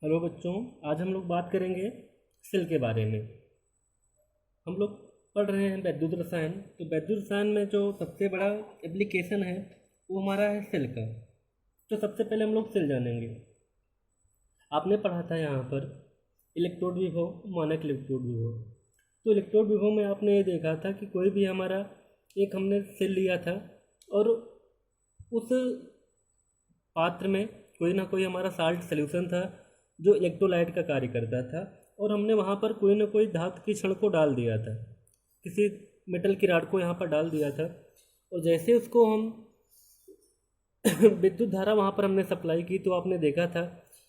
Hello बच्चों, आज हम लोग बात करेंगे सेल के बारे में। हम लोग पढ़ रहे हैं वैद्युत रसायन। तो वैद्युत रसायन में जो सबसे बड़ा एप्लीकेशन है वो हमारा है सेल का। तो सबसे पहले हम लोग सेल जानेंगे। आपने पढ़ा था यहाँ पर इलेक्ट्रोड विभव, मानक इलेक्ट्रोड विभव। तो इलेक्ट्रोड विभव में आपने ये देखा था कि कोई भी हमारा एक हमने सेल लिया था और उस पात्र में कोई ना कोई हमारा साल्ट सोल्यूशन था जो इलेक्ट्रोलाइट का कार्य करता था, और हमने वहाँ पर कोई ना कोई धातु के क्षण को डाल दिया था, किसी मेटल की राड को यहाँ पर डाल दिया था। और जैसे उसको हम विद्युत धारा वहाँ पर हमने सप्लाई की तो आपने देखा था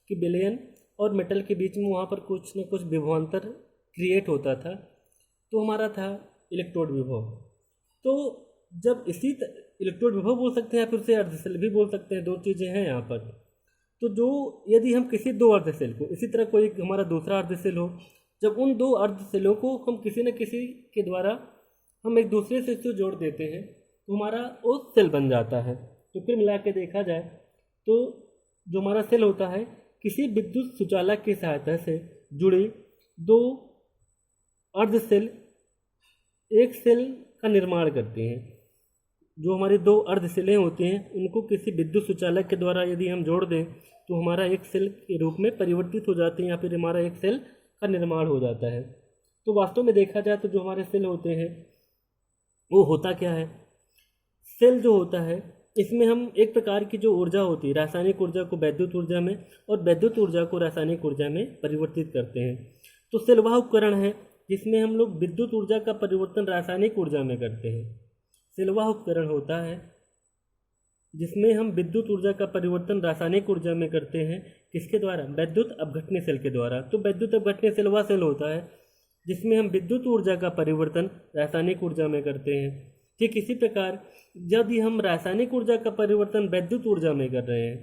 कि विलयन और मेटल के बीच में वहाँ पर कुछ न कुछ विभवांतर क्रिएट होता था। तो हमारा था इलेक्ट्रोड विभव। तो जब इलेक्ट्रोड विभव बोल सकते हैं या फिर उसे अर्धसेल भी बोल सकते हैं, दो चीज़ें हैं यहाँ पर। तो जो यदि हम किसी दो अर्धसेल को, इसी तरह कोई हमारा दूसरा अर्धसेल हो, जब उन दो अर्धसेलों को हम किसी न किसी के द्वारा हम एक दूसरे से इसको जोड़ देते हैं तो हमारा वो सेल बन जाता है। तो फिर मिला के देखा जाए तो जो हमारा सेल होता है किसी विद्युत सुचालक की सहायता से जुड़ी दो अर्धसेल एक सेल का निर्माण करती हैं। जो हमारी दो अर्धसेलें होती हैं उनको किसी विद्युत सुचालक के द्वारा यदि हम जोड़ दें तो हमारा एक सेल के रूप में परिवर्तित हो जाते हैं या फिर हमारा एक सेल का निर्माण हो जाता है। तो वास्तव में देखा जाए तो जो हमारे सेल होते हैं वो होता क्या है। सेल जो होता है इसमें हम एक प्रकार की जो ऊर्जा होती है, रासायनिक ऊर्जा को वैद्युत ऊर्जा में और वैद्युत ऊर्जा को रासायनिक ऊर्जा में परिवर्तित करते हैं। तो सेल वह उपकरण है जिसमें हम लोग विद्युत ऊर्जा का परिवर्तन रासायनिक ऊर्जा में करते हैं। सेल वह उपकरण होता है जिसमें हम विद्युत ऊर्जा का परिवर्तन रासायनिक ऊर्जा में करते हैं। किसके द्वारा? वैद्युत अपघटनीय सेल के द्वारा। तो वैद्युत अपघटनीय सेल वह सेल होता है जिसमें हम विद्युत ऊर्जा का परिवर्तन रासायनिक ऊर्जा में करते हैं। ठीक इसी प्रकार यदि हम रासायनिक ऊर्जा का परिवर्तन वैद्युत ऊर्जा में कर रहे हैं,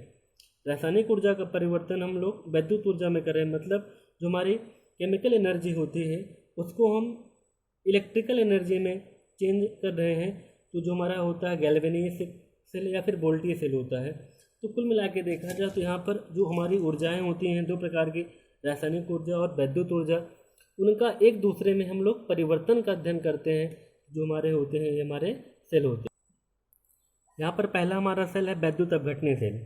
रासायनिक ऊर्जा का परिवर्तन हम लोग वैद्युत ऊर्जा में कर रहे हैं, मतलब जो हमारी केमिकल एनर्जी होती है उसको हम इलेक्ट्रिकल एनर्जी में चेंज कर रहे हैं, तो जो हमारा होता है गैल्वेनीय सेल या फिर वोल्टीय सेल होता है। तो कुल मिला के देखा जाए तो यहाँ पर जो हमारी ऊर्जाएं होती हैं दो प्रकार की, रासायनिक ऊर्जा और वैद्युत ऊर्जा, उनका एक दूसरे में हम लोग परिवर्तन का अध्ययन करते हैं। जो हमारे होते हैं ये हमारे सेल होते हैं। यहाँ पर पहला हमारा सेल है वैद्युत अपघटनीय सेल।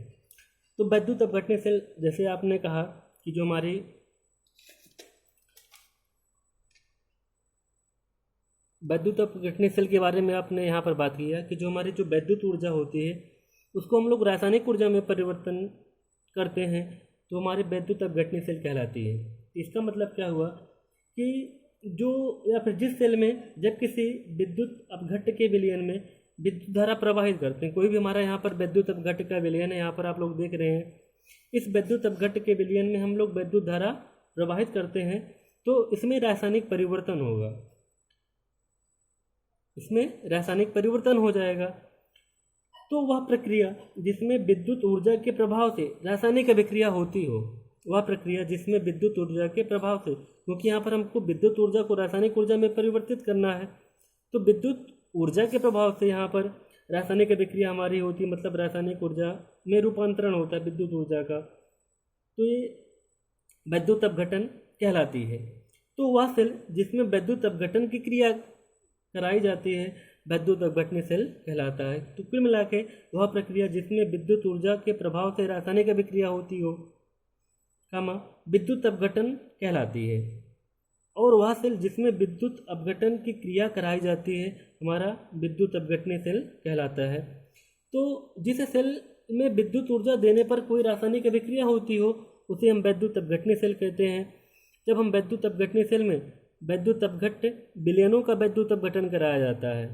तो वैद्युत अपघटनीय सेल, जैसे आपने कहा कि जो हमारी वैद्युत अपघटनीय सेल के बारे में आपने यहाँ पर बात किया कि जो हमारी जो वैद्युत ऊर्जा होती है उसको हम लोग रासायनिक ऊर्जा में परिवर्तन करते हैं तो हमारी वैद्युत अपघटनीय सेल कहलाती है। इसका मतलब क्या हुआ कि जो या फिर जिस सेल में जब किसी विद्युत अपघट्ट के विलयन में विद्युत धारा प्रवाहित करते हैं, कोई भी हमारा यहाँ पर विद्युत अपघट्ट का विलयन है, यहाँ पर आप लोग देख रहे हैं, इस विद्युत अपघट्ट के विलयन में हम लोग विद्युत धारा प्रवाहित करते हैं तो इसमें रासायनिक परिवर्तन होगा, इसमें रासायनिक परिवर्तन हो जाएगा। तो वह प्रक्रिया जिसमें विद्युत ऊर्जा के प्रभाव से रासायनिक अभिक्रिया होती हो, वह प्रक्रिया जिसमें विद्युत ऊर्जा के प्रभाव से, क्योंकि यहाँ पर हमको विद्युत ऊर्जा को रासायनिक ऊर्जा में परिवर्तित करना है, तो विद्युत ऊर्जा के प्रभाव से यहाँ पर रासायनिक अभिक्रिया हमारी होती है, मतलब रासायनिक ऊर्जा में रूपांतरण होता है विद्युत ऊर्जा का, तो ये वैद्युत अपघटन कहलाती है। तो वह सेल जिसमें वैद्युत अपघटन की क्रिया कराई जाती है वैद्युत अपघटनीय सेल कहलाता है। तो कुल मिला के वह प्रक्रिया जिसमें विद्युत ऊर्जा के प्रभाव से रासायनिक अभिक्रिया होती हो, विद्युत अपघटन कहलाती है। और वह सेल जिसमें विद्युत अपघटन की क्रिया कराई जाती है हमारा विद्युत अपघटनीय सेल कहलाता है। तो जिस सेल में विद्युत ऊर्जा देने पर कोई रासायनिक अभिक्रिया होती हो उसे हम वैद्युत अपघटनीय सेल कहते हैं। जब हम वैद्युत अपघटनीय सेल में वैद्युत अपघट्ट विलयनों का वैद्युत अपघटन कराया जाता है,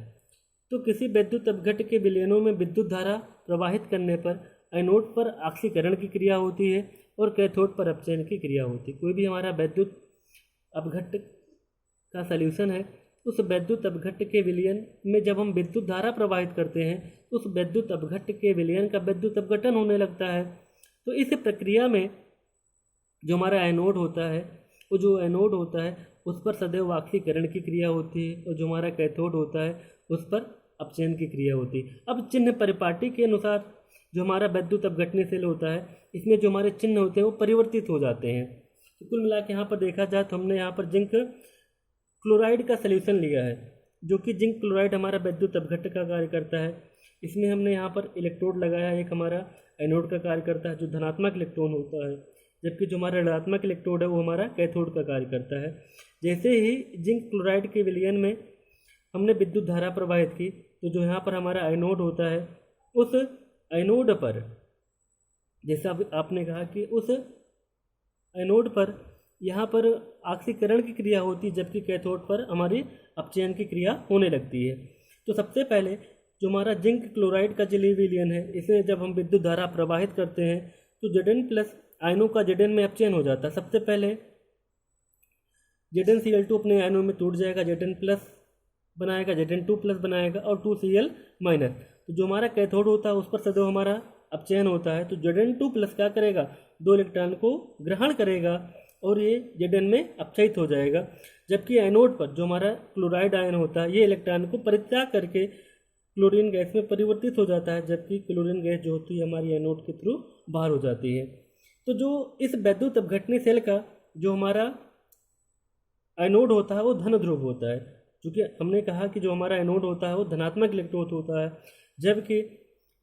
तो किसी वैद्युत अपघट्ट के विलयनों में विद्युत धारा प्रवाहित करने पर एनोड पर ऑक्सीकरण की क्रिया होती है और कैथोड पर अपचयन की क्रिया होती है। कोई भी हमारा वैद्युत अपघट्ट का सल्यूशन है, उस वैद्युत अपघट्ट के विलयन में जब हम विद्युत धारा प्रवाहित करते हैं तो उस वैद्युत अपघट्ट के विलयन का वैद्युत अपघटन होने लगता है। तो इस प्रक्रिया में जो हमारा एनोड होता है, वो जो एनोड होता है उस पर सदैव ऑक्सीकरण की क्रिया होती है और जो हमारा कैथोड होता है उस पर अपचयन की क्रिया होती है। अब चिन्ह परिपाटी के अनुसार जो हमारा वैद्युत अपघटनीय सेल होता है, इसमें जो हमारे चिन्ह होते हैं वो परिवर्तित हो जाते हैं। तो कुल मिला के यहाँ पर देखा जाए तो हमने यहाँ पर जिंक क्लोराइड का सल्यूशन लिया है, जो कि जिंक क्लोराइड हमारा वैद्युत अपघट्य का कार्य करता है। इसमें हमने यहाँ पर इलेक्ट्रोड लगाया, एक हमारा एनोड का कार्य करता है जो धनात्मक इलेक्ट्रॉन होता है, जबकि जो हमारा ऋणात्मक इलेक्ट्रोड है वो हमारा कैथोड का कार्य करता है। जैसे ही जिंक क्लोराइड के विलयन में हमने विद्युत धारा प्रवाहित की, तो जो यहाँ पर हमारा एनोड होता है, उस एनोड पर, जैसा आपने कहा कि उस एनोड पर यहाँ पर ऑक्सीकरण की क्रिया होती है, जबकि कैथोड पर हमारी अपचयन की क्रिया होने लगती है। तो सबसे पहले जो हमारा जिंक क्लोराइड का जलीय विलयन है, इसे जब हम विद्युत धारा प्रवाहित करते हैं तो Zn प्लस आयनों का Zn में अपचयन हो जाता है। सबसे पहले ZnCl2 अपने आयनों में टूट जाएगा, Zn प्लस बनाएगा, Zn2 प्लस बनाएगा और 2Cl माइनस। तो जो हमारा कैथोड होता है उस पर सदैव हमारा अपचयन होता है, तो Zn2 प्लस क्या करेगा, 2 इलेक्ट्रॉन को ग्रहण करेगा और ये Zn में अपचयित हो जाएगा। जबकि एनोड पर जो हमारा क्लोराइड आयन होता है, ये इलेक्ट्रॉन को परित्याग करके क्लोरीन गैस में परिवर्तित हो जाता है, जबकि क्लोरीन गैस जो होती है हमारी एनोड के थ्रू बाहर हो जाती है। तो जो इस वैद्युत अपघटनीय सेल का जो हमारा एनोड होता है वो धन ध्रुव होता है, क्योंकि हमने कहा कि जो हमारा एनोड होता है वो धनात्मक इलेक्ट्रोड होता है, जबकि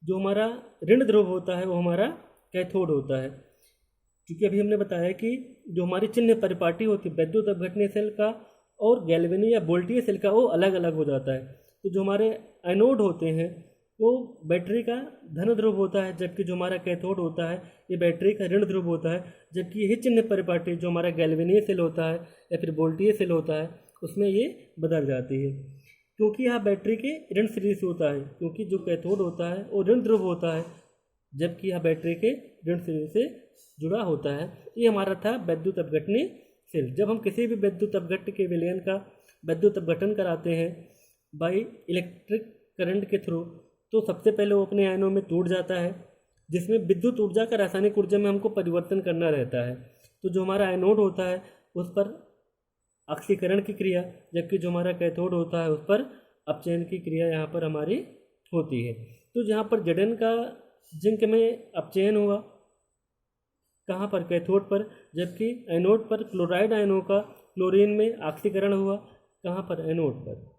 जो हमारा ऋण ध्रुव होता है वो हमारा कैथोड होता है। क्योंकि अभी हमने बताया कि जो हमारी चिन्ह परिपाटी होती है वैद्युत अपघटनीय सेल का और गैल्वेनीय या वोल्टीय सेल का, वो अलग अलग हो जाता है। तो जो हमारे एनोड होते हैं वो बैटरी का धन ध्रुव होता है, जबकि जो हमारा कैथोड होता है ये बैटरी का ऋण ध्रुव होता है। जबकि यही चिन्ह परिपाटी जो हमारा गैल्वेनीय सेल होता है या फिर वोल्टीय सेल होता है उसमें ये बदल जाती है, क्योंकि यहाँ बैटरी के ऋण सिरे से होता है, क्योंकि जो कैथोड होता है वो ऋण ध्रुव होता है, जबकि यह बैटरी के ऋण सिरे से जुड़ा होता है। ये हमारा था वैद्युत अपघटनीय सेल। जब हम किसी भी वैद्युत अपघट्य के विलयन का वैद्युत अपघटन कराते हैं बाई इलेक्ट्रिक करंट के थ्रू, तो सबसे पहले वो अपने आयनों में टूट जाता है, जिसमें विद्युत ऊर्जा का रासायनिक ऊर्जा में हमको परिवर्तन करना रहता है। तो जो हमारा एनोड होता है उस पर ऑक्सीकरण की क्रिया, जबकि जो हमारा कैथोड होता है उस पर अपचयन की क्रिया यहाँ पर हमारी होती है। तो जहाँ पर Zn का जिंक में अपचयन हुआ, कहाँ पर, कैथोड पर, जबकि एनोड पर क्लोराइड आयनों का क्लोरीन में ऑक्सीकरण हुआ, कहाँ पर, एनोड पर।